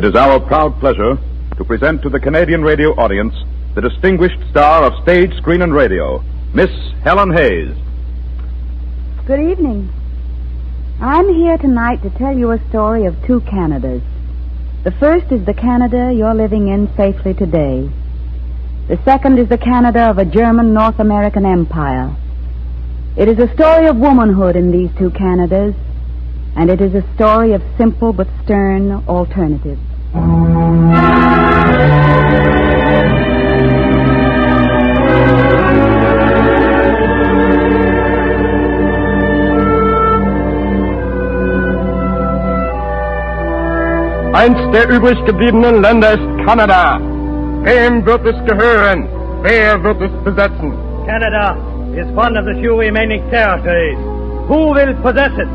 is our proud pleasure to present to the Canadian radio audience the distinguished star of stage, screen, and radio, Miss Helen Hayes. Good evening. I'm here tonight to tell you a story of two Canadas. The first is the Canada you're living in safely today. The second is the Canada of a German North American empire. It is a story of womanhood in these two Canadas, and it is a story of simple but stern alternatives. Eins der übrig gebliebenen Länder ist Kanada. Wem wird es gehören? Wer wird es besetzen? Canada is one of the few remaining territories. Who will possess it?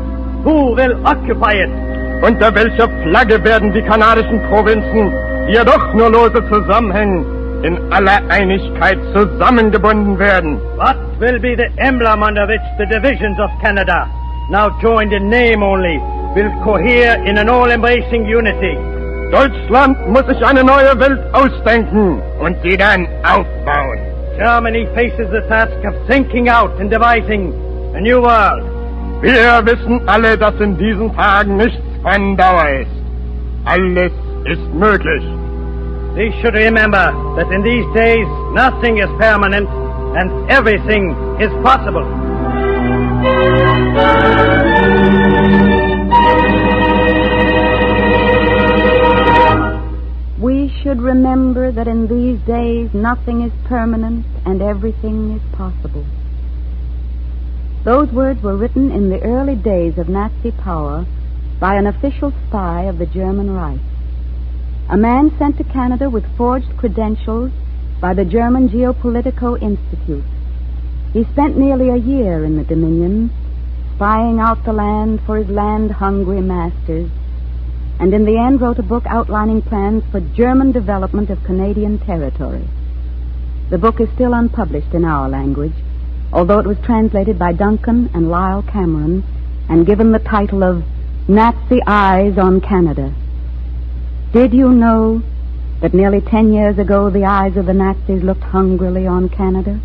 Who will occupy it? Unter welcher Flagge werden die kanadischen Provinzen, die ja doch nur lose zusammenhängen, in aller Einigkeit zusammengebunden werden? What will be the emblem under which the divisions of Canada, now joined in name only, will cohere in an all-embracing unity? Deutschland muss sich eine neue Welt ausdenken und sie dann aufbauen. Germany faces the task of thinking out and devising a new world. Wir wissen alle, dass in diesen Tagen nichts von Dauer ist. Alles ist möglich. They should remember that in these days nothing is permanent and everything is possible. We should remember that in these days nothing is permanent and everything is possible. Those words were written in the early days of Nazi power by an official spy of the German Reich. A man sent to Canada with forged credentials by the German Geopolitical Institute. He spent nearly a year in the Dominion, spying out the land for his land-hungry masters, and in the end wrote a book outlining plans for German development of Canadian territory. The book is still unpublished in our language, although it was translated by Duncan and Lyle Cameron and given the title of Nazi Eyes on Canada. Did you know that nearly 10 years ago the eyes of the Nazis looked hungrily on Canada?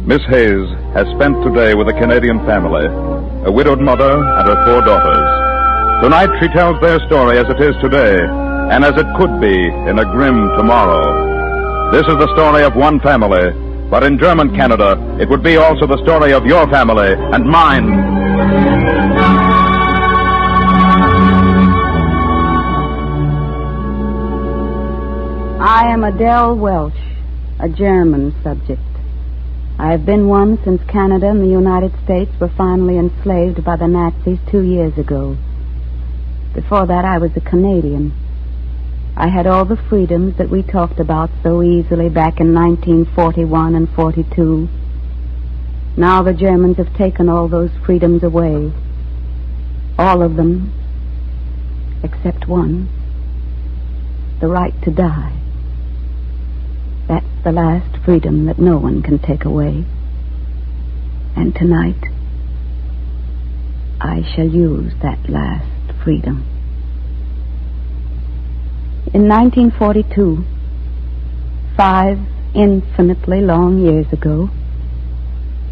Miss Hayes has spent today with a Canadian family, a widowed mother and her 4 daughters. Tonight she tells their story as it is today, and as it could be in a grim tomorrow. This is the story of one family, but in German Canada, it would be also the story of your family and mine. I am Adele Welsh, a German subject. I have been one since Canada and the United States were finally enslaved by the Nazis 2 years ago. Before that, I was a Canadian. I had all the freedoms that we talked about so easily back in 1941 and 42. Now the Germans have taken all those freedoms away. All of them, except one. The right to die. That's the last freedom that no one can take away. And tonight, I shall use that last freedom. In 1942, 5 infinitely long years ago,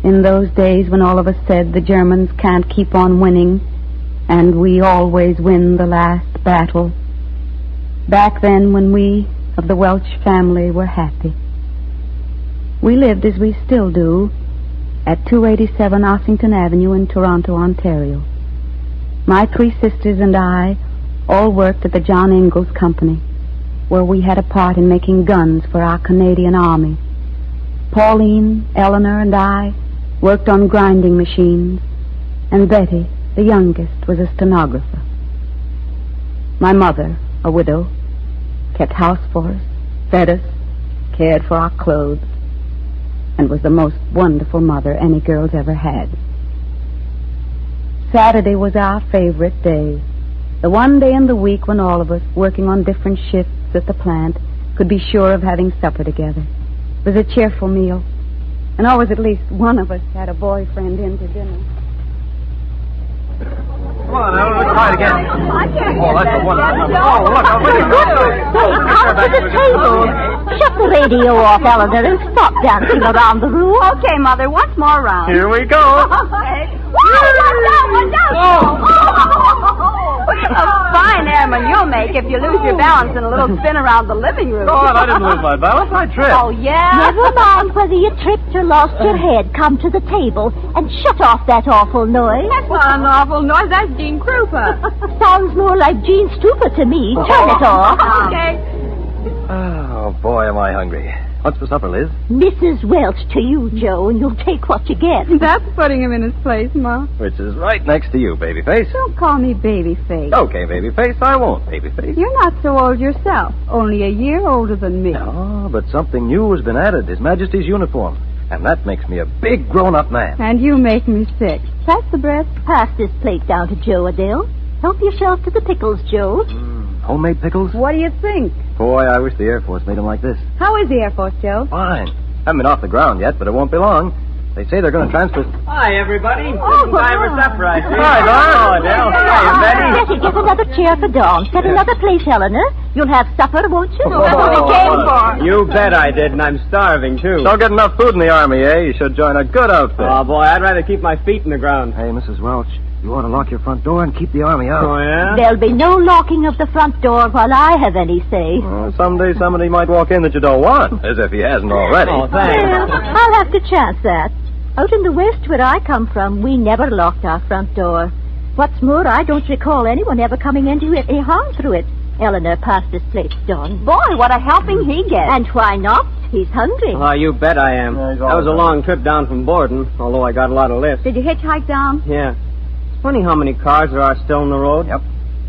in those days when all of us said the Germans can't keep on winning and we always win the last battle, back then when we of the Welsh family were happy. We lived as we still do at 287 Ossington Avenue in Toronto, Ontario. My 3 sisters and I all worked at the John Ingalls Company, where we had a part in making guns for our Canadian Army. Pauline, Eleanor, and I worked on grinding machines, and Betty, the youngest, was a stenographer. My mother, a widow, kept house for us, fed us, cared for our clothes, and was the most wonderful mother any girls ever had. Saturday was our favorite day, the one day in the week when all of us, working on different shifts at the plant, could be sure of having supper together. It was a cheerful meal. And always at least one of us had a boyfriend in to dinner. Come on, Ellen, let's try it again. I can't Oh, that's a wonderful number. Oh, look, I'm For goodness sake, come to the table. Shut the radio off, Eleanor, and stop dancing around the room. Okay, Mother, once more round. Here we go. Okay. Watch out! A fine airman you'll make if you lose your balance in a little spin around the living room. Go on, I didn't lose my balance. I tripped. Oh, yeah? Never mind whether you tripped or lost your head. Come to the table and shut off that awful noise. That's not an awful noise. That's Gene Krupa. Sounds more like Gene Stupid to me. Turn it off. Okay. Oh, boy, am I hungry. What's for supper, Liz? Mrs. Welch to you, Joe, and you'll take what you get. That's putting him in his place, Ma. Which is right next to you, Babyface. Don't call me Babyface. Okay, Babyface, I won't, Babyface. You're not so old yourself. Only a year older than me. Oh, but something new has been added. His Majesty's uniform. And that makes me a big grown-up man. And you make me sick. Pass the bread. Pass this plate down to Joe, Adele. Help yourself to the pickles, Joe. Homemade pickles? What do you think? Boy, I wish the Air Force made them like this. How is the Air Force, Joe? Fine. Haven't been off the ground yet, but it won't be long. They say they're going to transfer... Hi, everybody. Oh, Time for supper, I see. Hi, Don. Oh, Adele. Hi, Betty. Betty, get another chair for Dawn. Set another place, Eleanor. You'll have supper, won't you? That's what we came for. You bet I did, and I'm starving, too. Don't get enough food in the Army, eh? You should join a good outfit. Oh, boy, I'd rather keep my feet in the ground. Hey, Mrs. Welch, you ought to lock your front door and keep the Army out. Oh, yeah? There'll be no locking of the front door while I have any say. Well, someday somebody might walk in that you don't want, as if he hasn't already. Oh, thanks. Well, I'll have to chance that. Out in the West, where I come from, we never locked our front door. What's more, I don't recall anyone ever coming into any harm through it. Eleanor, pass this plate to Don. Boy, what a helping he gets. And why not? He's hungry. Oh, you bet I am. Yeah, he's That was a all long trip down from Borden, although I got a lot of lifts. Did you hitchhike down? Yeah. It's funny how many cars there are still on the road. Yep.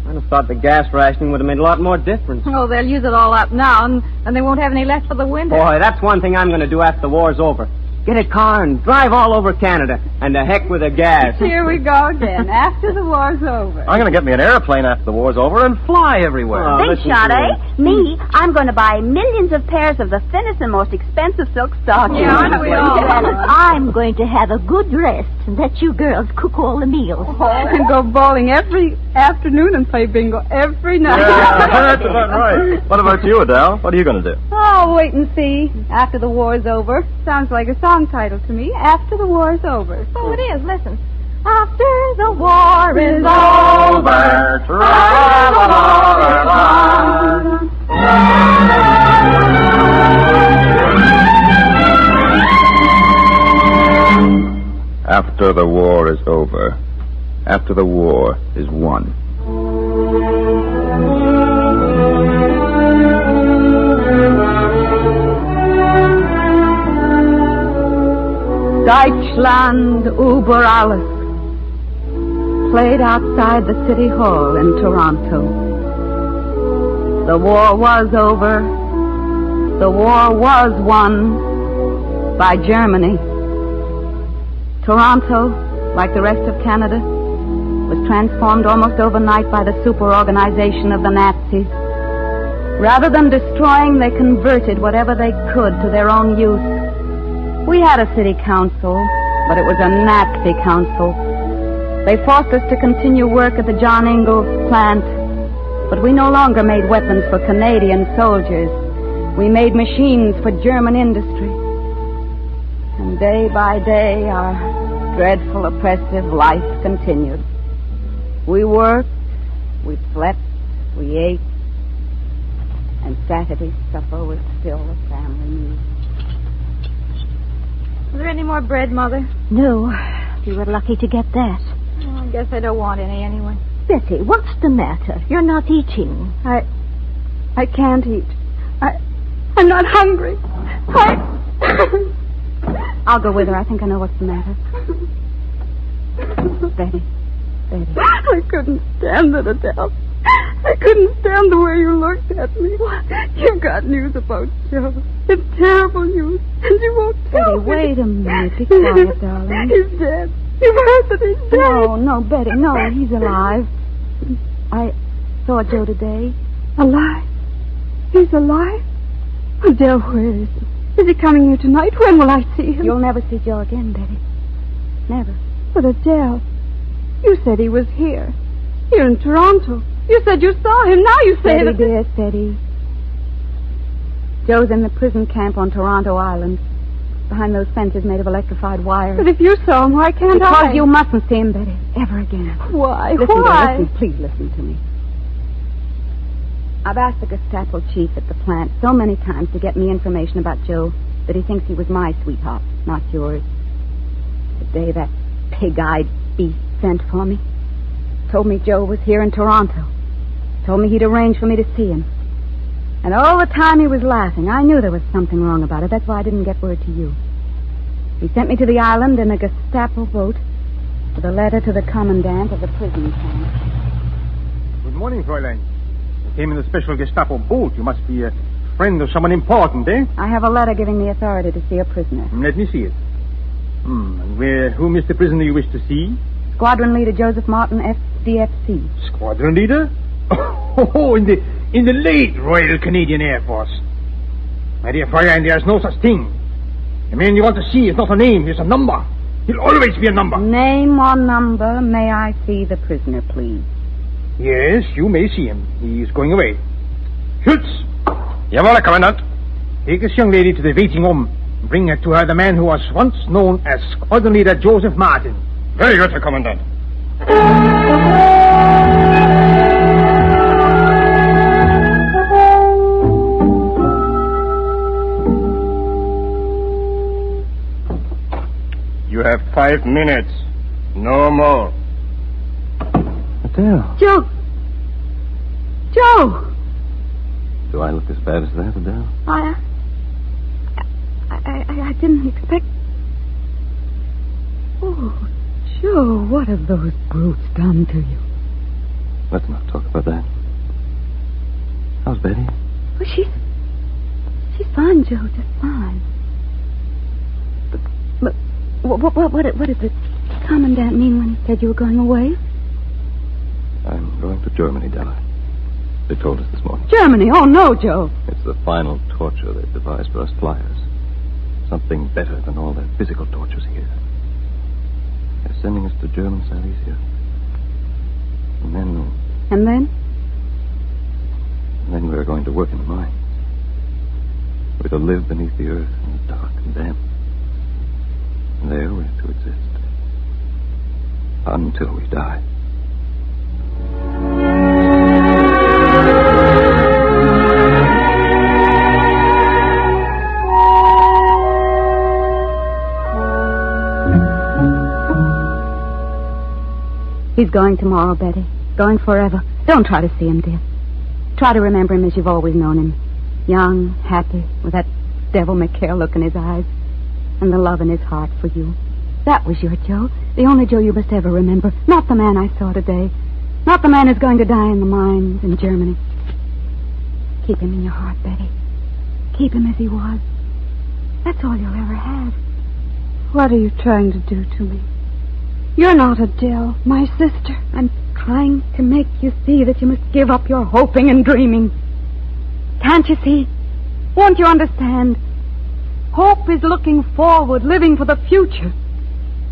I'd have thought the gas rationing would have made a lot more difference. Oh, they'll use it all up now, and they won't have any left for the winter. Boy, that's one thing I'm going to do after the war's over. Get a car and drive all over Canada. And to heck with the gas. Here we go again, after the war's over. I'm going to get me an airplane after the war's over and fly everywhere. Oh, Big listen shot, to eh? Me, I'm going to buy millions of pairs of the thinnest and most expensive silk stockings. Yeah, aren't we all? Well, I'm going to have a good rest and let you girls cook all the meals. And go bowling every afternoon and play bingo every night. Yeah, that's about right. What about you, Adele? What are you going to do? Oh, wait and see. After the war's over. Sounds like a song title to me. After the war's over. So it is. Listen. After the war is over, travel After the war is over. After the war is won. Deutschland über alles played outside the City Hall in Toronto. The war was over. The war was won by Germany. Toronto, like the rest of Canada, was transformed almost overnight by the superorganization of the Nazis. Rather than destroying, they converted whatever they could to their own use. We had a city council, but it was a Nazi council. They forced us to continue work at the John Ingalls plant, but we no longer made weapons for Canadian soldiers. We made machines for German industry. And day by day, our dreadful, oppressive life continued. We worked, we slept, we ate, and Saturday's supper was still a family meal. Is there any more bread, Mother? No, you were lucky to get that. Oh, I guess I don't want any anyway. Betty, what's the matter? You're not eating. I can't eat. I'm not hungry. I'll go with her. I think I know what's the matter. Betty. I couldn't stand it, Adele. I couldn't stand the way you looked at me. You've got news about Joe. It's terrible news. And you won't tell me. Betty, wait a minute. Be quiet, darling. He's dead. You've heard that he's dead. No, Betty. No, he's alive. I saw Joe today. Alive? He's alive? Adele, where is he? Is he coming here tonight? When will I see him? You'll never see Joe again, Betty. Never. But Adele, you said he was here. Here in Toronto. You said you saw him. Now you say Steady, that... dear, steady. Joe's in the prison camp on Toronto Island. Behind those fences made of electrified wire. But if you saw him, why can't I? Because you mustn't see him, Betty. Ever again. Why? Listen, Why? Dear, listen, please listen to me. I've asked the Gestapo chief at the plant so many times to get me information about Joe that he thinks he was my sweetheart, not yours. The day that pig-eyed beast sent for me, told me Joe was here in Toronto. Told me he'd arranged for me to see him. And all the time he was laughing. I knew there was something wrong about it. That's why I didn't get word to you. He sent me to the island in a Gestapo boat with a letter to the commandant of the prison camp. Good morning, Fräulein. You came in the special Gestapo boat. You must be a friend of someone important, eh? I have a letter giving me authority to see a prisoner. Let me see it. And whom is the prisoner you wish to see? Squadron Leader Joseph Martin, FDFC. Squadron leader? Oh, in the late Royal Canadian Air Force. My dear Fräulein, there's no such thing. The man you want to see is not a name, it's a number. He'll always be a number. Name or number, may I see the prisoner, please? Yes, you may see him. He's going away. Schutz! Jawohl, Commandant. Take this young lady to the waiting room and bring her to her the man who was once known as Squadron Leader Joseph Martin. Very good, Herr Commandant. You have 5 minutes. No more. Adele. Joe! Joe! Do I look as bad as that, Adele? I didn't expect... Oh, Joe, what have those brutes done to you? Let's not talk about that. How's Betty? Well, she's fine, Joe, just fine. But what did the commandant mean when he said you were going away? I'm going to Germany, Della. They told us this morning. Germany? Oh, no, Joe. It's the final torture they've devised for us flyers. Something better than all that physical tortures here. They're sending us to German Silesia. And then we're going to work in the mines. We're to live beneath the earth in the dark and damp. And there we're to exist. Until we die. He's going tomorrow, Betty. Going forever. Don't try to see him, dear. Try to remember him as you've always known him. Young, happy, with that devil-may-care look in his eyes. And the love in his heart for you. That was your Joe. The only Joe you must ever remember. Not the man I saw today. Not the man who's going to die in the mines in Germany. Keep him in your heart, Betty. Keep him as he was. That's all you'll ever have. What are you trying to do to me? You're not Adele, my sister. I'm trying to make you see that you must give up your hoping and dreaming. Can't you see? Won't you understand? Hope is looking forward, living for the future.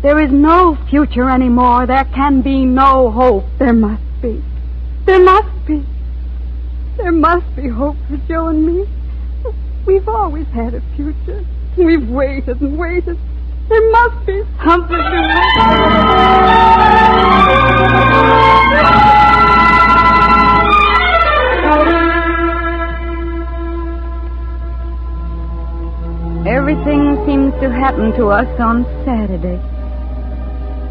There is no future anymore. There can be no hope. There must be. There must be. There must be hope for Joe and me. We've always had a future. We've waited and waited. There must be something to Everything seems to happen to us on Saturday.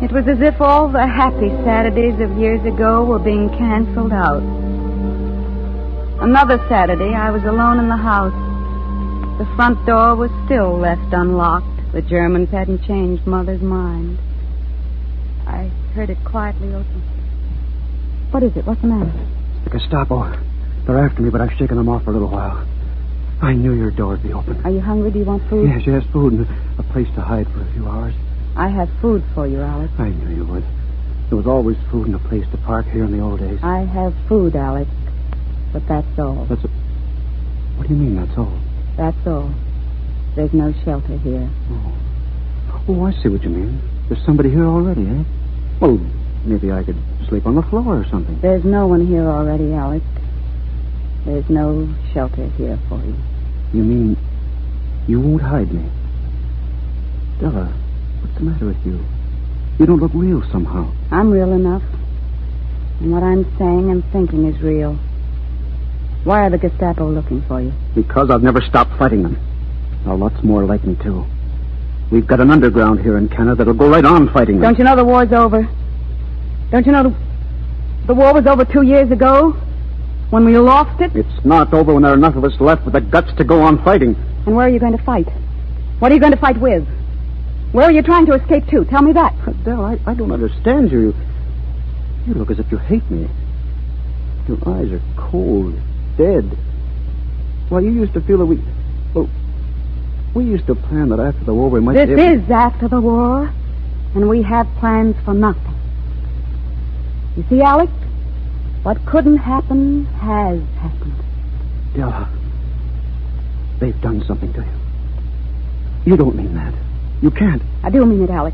It was as if all the happy Saturdays of years ago were being canceled out. Another Saturday, I was alone in the house. The front door was still left unlocked. The Germans hadn't changed Mother's mind. I heard it quietly open. What is it? What's the matter? The Gestapo. They're after me, but I've shaken them off for a little while. I knew your door would be open. Are you hungry? Do you want food? Yes, food and a place to hide for a few hours. I have food for you, Alex. I knew you would. There was always food and a place to park here in the old days. I have food, Alex. But that's all. What do you mean, that's all? That's all. There's no shelter here. Oh, I see what you mean. There's somebody here already, eh? Well, maybe I could sleep on the floor or something. There's no one here already, Alec. There's no shelter here for you. You mean you won't hide me? Della, what's the matter with you? You don't look real somehow. I'm real enough. And what I'm saying and thinking is real. Why are the Gestapo looking for you? Because I've never stopped fighting them. Now, lots more like me, too. We've got an underground here in Canada that'll go right on fighting them. Don't you know the war's over? Don't you know the war was over 2 years ago? When we lost it? It's not over when there are enough of us left with the guts to go on fighting. And where are you going to fight? What are you going to fight with? Where are you trying to escape to? Tell me that. Adele, I don't understand you. You look as if you hate me. Your eyes are cold, dead. Why, you used to feel that we used to plan that after the war we might... This is after the war, and we have plans for nothing. You see, Alec, what couldn't happen has happened. Della, they've done something to you. You don't mean that. You can't. I do mean it, Alec.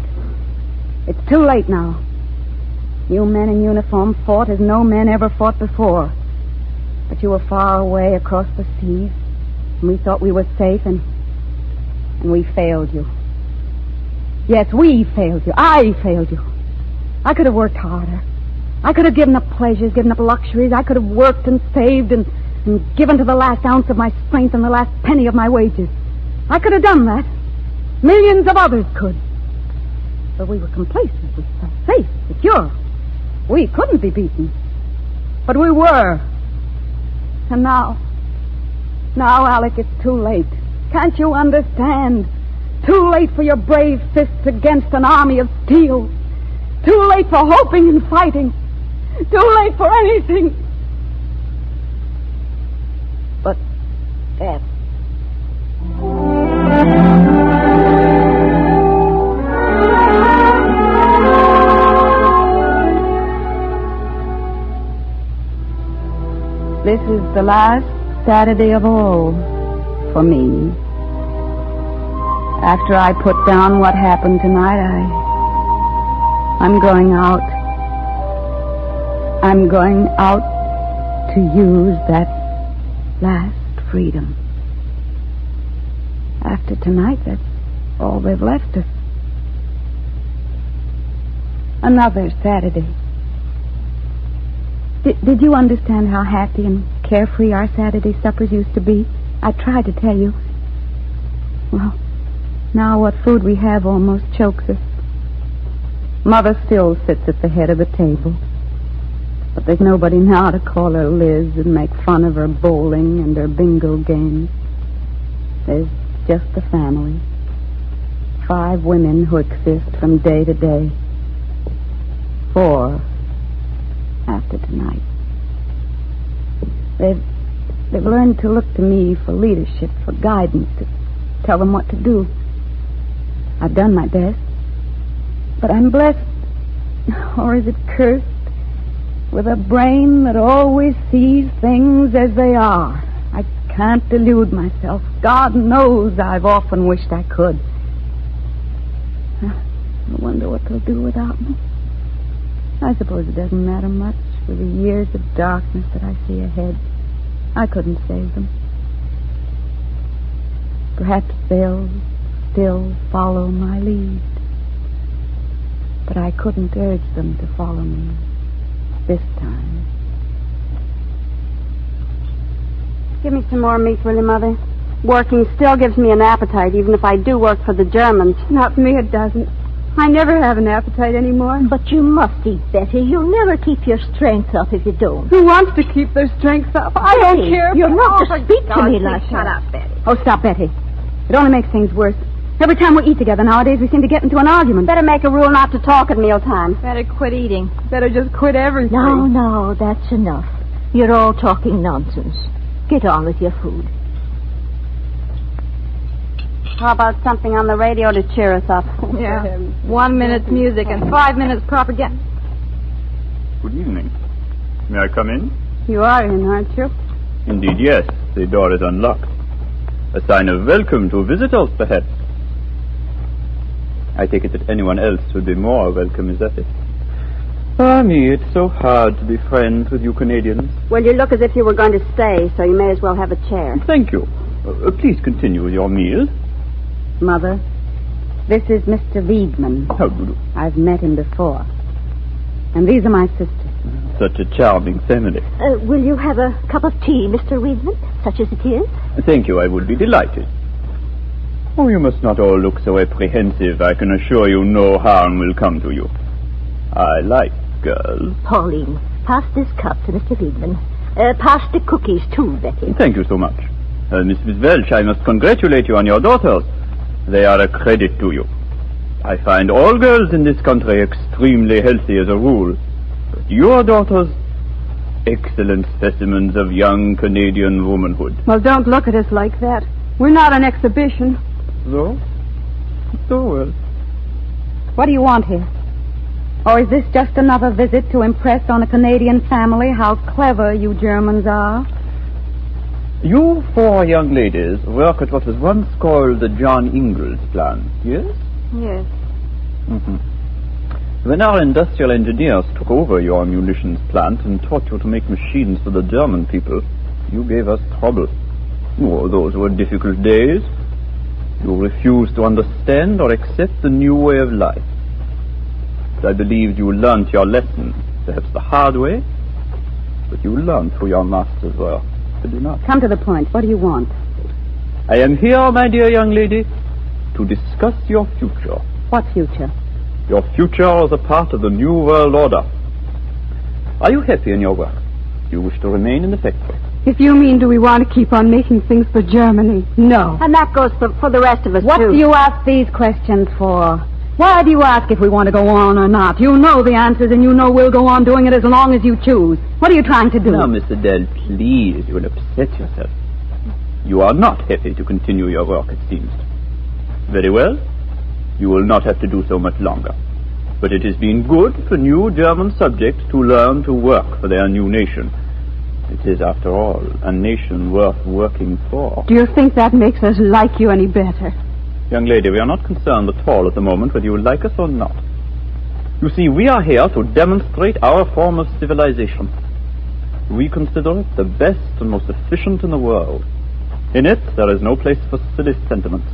It's too late now. You men in uniform fought as no men ever fought before. But you were far away across the seas, and we thought we were safe, and we failed you. Yes, we failed you. I failed you. I could have worked harder. I could have given up pleasures, given up luxuries. I could have worked and saved and given to the last ounce of my strength and the last penny of my wages. I could have done that. Millions of others could. But we were complacent. We were safe, secure. We couldn't be beaten. But we were. And now, Alec, it's too late. Can't you understand? Too late for your brave fists against an army of steel. Too late for hoping and fighting. Too late for anything. But death. This is the last Saturday of all for me. After I put down what happened tonight, I'm going out. I'm going out to use that last freedom. After tonight, that's all they've left us. Another Saturday. Did you understand how happy and carefree our Saturday suppers used to be? I tried to tell you. Well, now what food we have almost chokes us. Mother still sits at the head of the table. But there's nobody now to call her Liz and make fun of her bowling and her bingo games. There's just the family. 5 women who exist from day to day. 4 after tonight. They've learned to look to me for leadership, for guidance, to tell them what to do. I've done my best. But I'm blessed, or is it cursed, with a brain that always sees things as they are. I can't delude myself. God knows I've often wished I could. I wonder what they'll do without me. I suppose it doesn't matter much with the years of darkness that I see ahead. I couldn't save them. Perhaps they'll still follow my lead. But I couldn't urge them to follow me this time. Give me some more meat, will you, Mother? Working still gives me an appetite, even if I do work for the Germans. Not for me, it doesn't. I never have an appetite anymore. But you must eat, Betty. You'll never keep your strength up if you don't. Who wants to keep their strength up? I don't Betty, care. You're not to speak to me like that. Shut up, Betty. Oh, stop, Betty. It only makes things worse. Every time we eat together nowadays, we seem to get into an argument. Better make a rule not to talk at mealtime. Better quit eating. Better just quit everything. No, that's enough. You're all talking nonsense. Get on with your food. How about something on the radio to cheer us up? Yeah. 1 minute's music and 5 minutes propaganda. Good evening. May I come in? You are in, aren't you? Indeed, yes. The door is unlocked. A sign of welcome to visitors, perhaps. I take it that anyone else would be more welcome, is that it? Ah, me, it's so hard to be friends with you Canadians. Well, you look as if you were going to stay, so you may as well have a chair. Thank you. Please continue with your meal. Mother, this is Mr. Wiedemann. How do you do? I've met him before. And these are my sisters. Such a charming family. Will you have a cup of tea, Mr. Wiedemann, such as it is? Thank you, I would be delighted. Oh, you must not all look so apprehensive. I can assure you no harm will come to you. I like girls. Pauline, pass this cup to Mr. Wiedemann. Pass the cookies, too, Betty. Thank you so much. Mrs. Welch, I must congratulate you on your daughters. They are a credit to you. I find all girls in this country extremely healthy as a rule. But your daughters, excellent specimens of young Canadian womanhood. Well, don't look at us like that. We're not an exhibition. So? So well. What do you want here? Or is this just another visit to impress on a Canadian family how clever you Germans are? You 4 young ladies work at what was once called the John Ingalls plant, yes? Yes. Mm-hmm. When our industrial engineers took over your munitions plant and taught you to make machines for the German people, you gave us trouble. Oh, those were difficult days. You refused to understand or accept the new way of life. But I believed you learnt your lesson, perhaps the hard way, but you learned who your masters were. Did you not? Come to the point. What do you want? I am here, my dear young lady, to discuss your future. What future? Your future as a part of the New World Order. Are you happy in your work? Do you wish to remain in the factory? If you mean do we want to keep on making things for Germany? No. And that goes for the rest of us, What too. do you ask these questions for? Why do you ask if we want to go on or not? You know the answers, and you know we'll go on doing it as long as you choose. What are you trying to do? Now, Miss Adele, please, you will upset yourself. You are not happy to continue your work, it seems. Very well. You will not have to do so much longer. But it has been good for new German subjects to learn to work for their new nation. It is, after all, a nation worth working for. Do you think that makes us like you any better? Young lady, we are not concerned at all at the moment whether you like us or not. You see, we are here to demonstrate our form of civilization. We consider it the best and most efficient in the world. In it, there is no place for silly sentiments.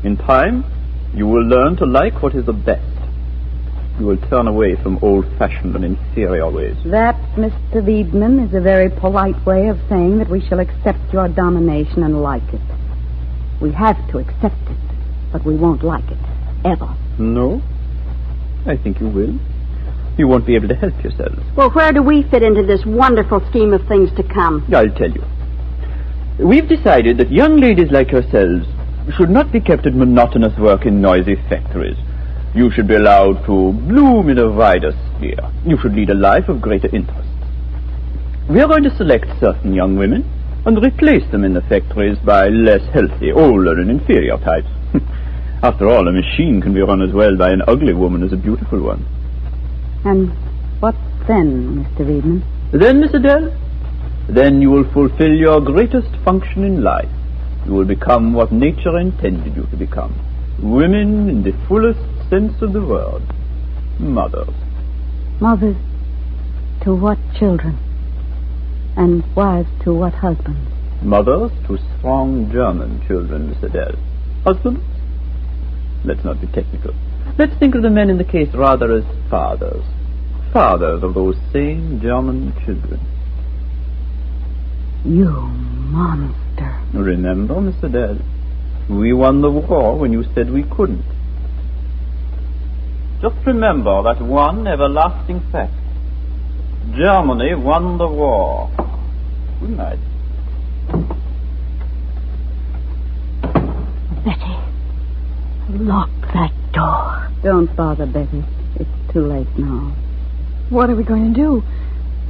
In time, you will learn to like what is the best. You will turn away from old-fashioned and inferior ways. That, Mr. Wiedemann, is a very polite way of saying that we shall accept your domination and like it. We have to accept it, but we won't like it, ever. No? I think you will. You won't be able to help yourselves. Well, where do we fit into this wonderful scheme of things to come? I'll tell you. We've decided that young ladies like yourselves should not be kept at monotonous work in noisy factories. You should be allowed to bloom in a wider sphere. You should lead a life of greater interest. We are going to select certain young women and replace them in the factories by less healthy, older, and inferior types. After all, a machine can be run as well by an ugly woman as a beautiful one. And what then, Mr. Wiedemann? Then, Miss Adele, then you will fulfill your greatest function in life. You will become what nature intended you to become. Women in the fullest sense of the word. Mothers. Mothers to what children? And wives to what husbands? Mothers to strong German children, Miss Adele. Husbands? Let's not be technical. Let's think of the men in the case rather as fathers. Fathers of those same German children. You monster. Remember, Miss Adele, we won the war when you said we couldn't. Just remember that one everlasting fact. Germany won the war. Good night. Betty, lock that door. Don't bother, Betty. It's too late now. What are we going to do?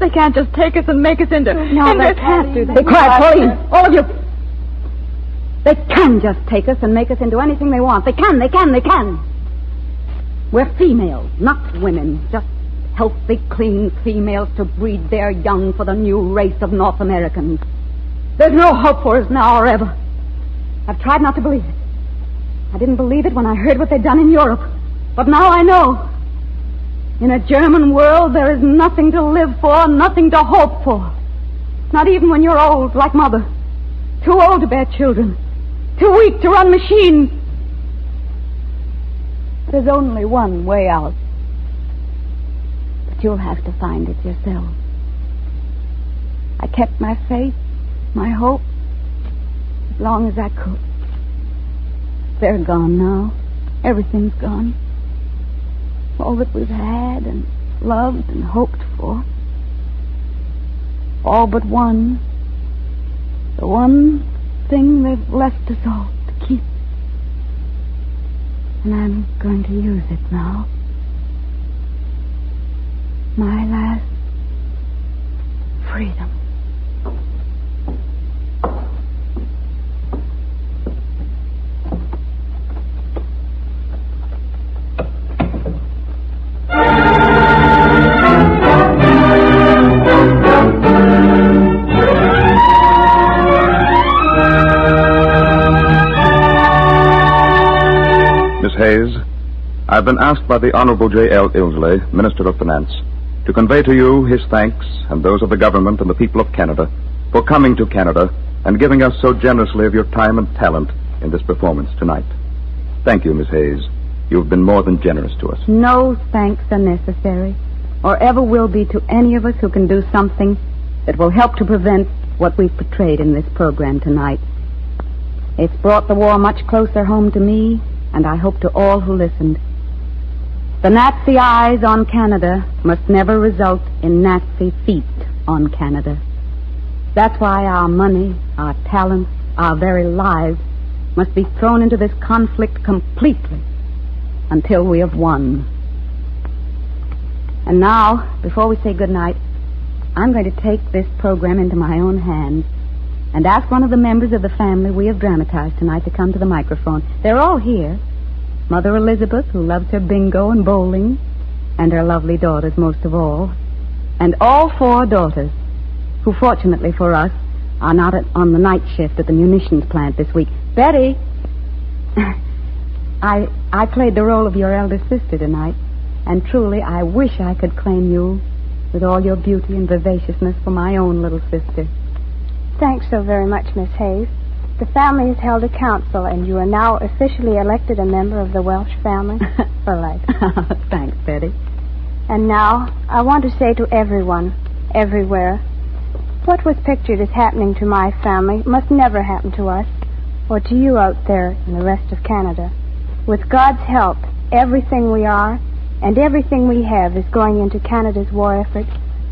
They can't just take us and make us into... No, they can't do that. Be quiet, Pauline. All of you. They can just take us and make us into anything they want. They can. We're females, not women. Just healthy, clean females to breed their young for the new race of North Americans. There's no hope for us now or ever. I've tried not to believe it. I didn't believe it when I heard what they'd done in Europe. But now I know. In a German world, there is nothing to live for, nothing to hope for. Not even when you're old, like Mother. Too old to bear children. Too weak to run machines. There's only one way out. But you'll have to find it yourself. I kept my faith, my hope, as long as I could. They're gone now. Everything's gone. All that we've had and loved and hoped for. All but one. The one thing they've left us all to keep. And I'm going to use it now. My last freedom. Miss Hayes, I've been asked by the Honorable J.L. Ilsley, Minister of Finance, to convey to you his thanks and those of the government and the people of Canada for coming to Canada and giving us so generously of your time and talent in this performance tonight. Thank you, Miss Hayes. You've been more than generous to us. No thanks are necessary, or ever will be, to any of us who can do something that will help to prevent what we've portrayed in this program tonight. It's brought the war much closer home to me, and I hope to all who listened. The Nazi eyes on Canada must never result in Nazi feet on Canada. That's why our money, our talents, our very lives must be thrown into this conflict completely until we have won. And now, before we say goodnight, I'm going to take this program into my own hands and ask one of the members of the family we have dramatized tonight to come to the microphone. They're all here. Mother Elizabeth, who loves her bingo and bowling, and her lovely daughters most of all. And all 4 daughters, who fortunately for us are not on the night shift at the munitions plant this week. Betty, I played the role of your elder sister tonight, and truly I wish I could claim you with all your beauty and vivaciousness for my own little sister. Thanks so very much, Miss Hayes. The family has held a council, and you are now officially elected a member of the Welsh family for life. Thanks, Betty. And now, I want to say to everyone, everywhere, what was pictured as happening to my family must never happen to us, or to you out there in the rest of Canada. With God's help, everything we are and everything we have is going into Canada's war effort,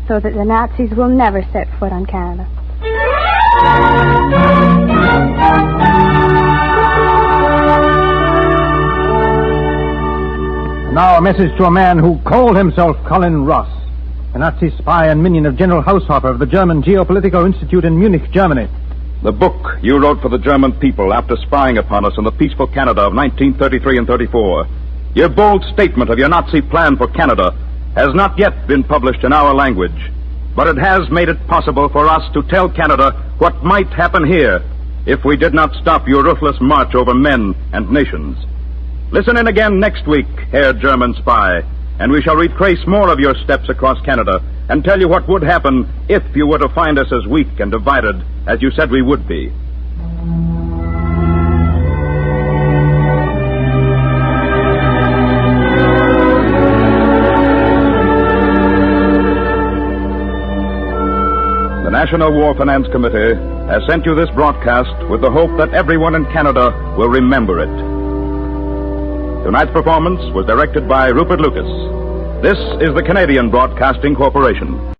so that the Nazis will never set foot on Canada. Now a message to a man who called himself Colin Ross, a Nazi spy and minion of General Haushofer of the German Geopolitical Institute in Munich, Germany. The book you wrote for the German people after spying upon us in the peaceful Canada of 1933 and 34, your bold statement of your Nazi plan for Canada, has not yet been published in our language. But it has made it possible for us to tell Canada what might happen here if we did not stop your ruthless march over men and nations. Listen in again next week, Herr German Spy, and we shall retrace more of your steps across Canada and tell you what would happen if you were to find us as weak and divided as you said we would be. The National War Finance Committee has sent you this broadcast with the hope that everyone in Canada will remember it. Tonight's performance was directed by Rupert Lucas. This is the Canadian Broadcasting Corporation.